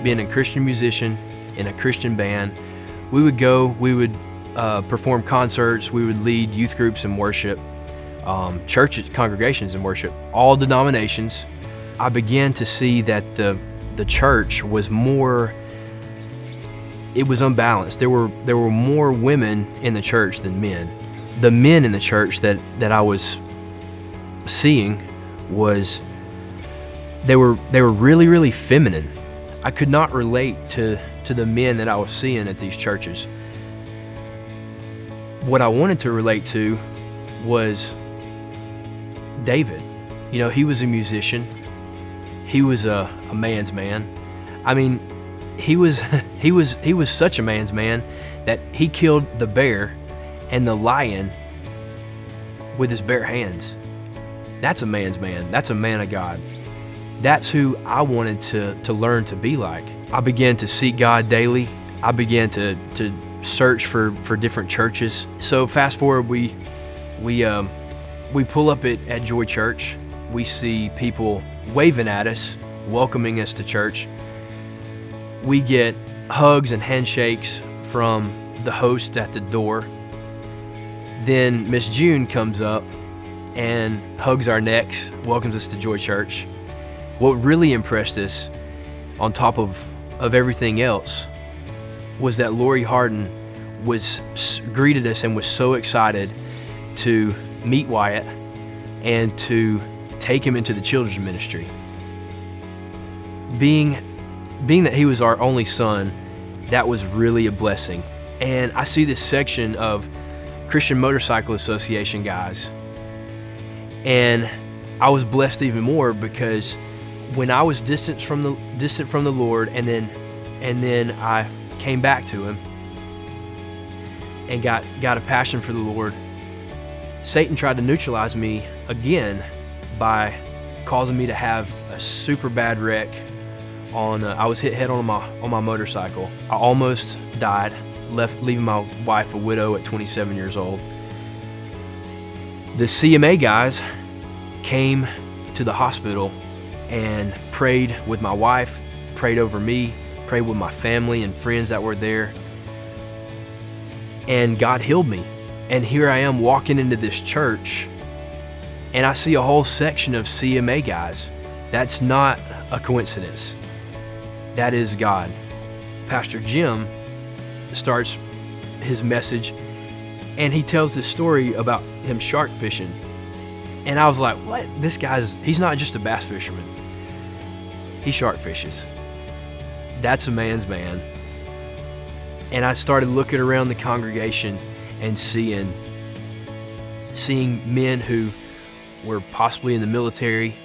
being a Christian musician in a Christian band. We would perform concerts, we would lead youth groups in worship, churches, congregations in worship, all denominations. I began to see that the church was it was unbalanced. There were more women in the church than men. The men in the church that I was seeing they were really, really feminine. I could not relate to the men that I was seeing at these churches. What I wanted to relate to was David. You know, he was a musician. He was a man's man. I mean, he was such a man's man that he killed the bear and the lion with his bare hands. That's a man's man. That's a man of God. That's who I wanted to learn to be like. I began to seek God daily. I began to search for different churches. So fast forward, we pull up at Joy Church. We see people waving at us, welcoming us to church. We get hugs and handshakes from the host at the door. Then Miss June comes up and hugs our necks, welcomes us to Joy Church. What really impressed us, on top of everything else, was that Lori Harden greeted us and was so excited to meet Wyatt and to take him into the children's ministry. Being that he was our only son, that was really a blessing. And I see this section of Christian Motorcycle Association guys, and I was blessed even more because when I was distant from the Lord, and then I came back to Him and got a passion for the Lord, Satan tried to neutralize me again by causing me to have a super bad wreck. I was hit head on my motorcycle. I almost died, leaving my wife a widow at 27 years old. The CMA guys came to the hospital and prayed with my wife, prayed over me, prayed with my family and friends that were there. And God healed me. And here I am walking into this church, and I see a whole section of CMA guys. That's not a coincidence. That is God. Pastor Jim starts his message, and he tells this story about him shark fishing. And I was like, what? He's not just a bass fisherman. He shark fishes. That's a man's man. And I started looking around the congregation and seeing men who were possibly in the military.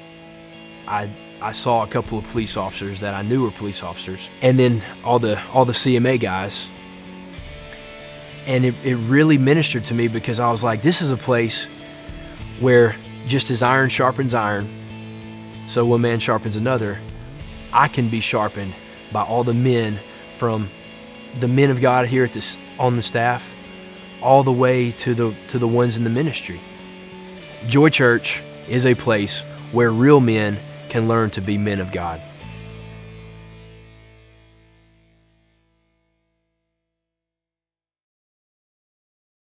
I saw a couple of police officers that I knew were police officers, and then all the CMA guys. And it really ministered to me because I was like, this is a place where just as iron sharpens iron, so one man sharpens another. I can be sharpened by all the men, from the men of God here on the staff, all the way to the ones in the ministry. Joy Church is a place where real men can learn to be men of God.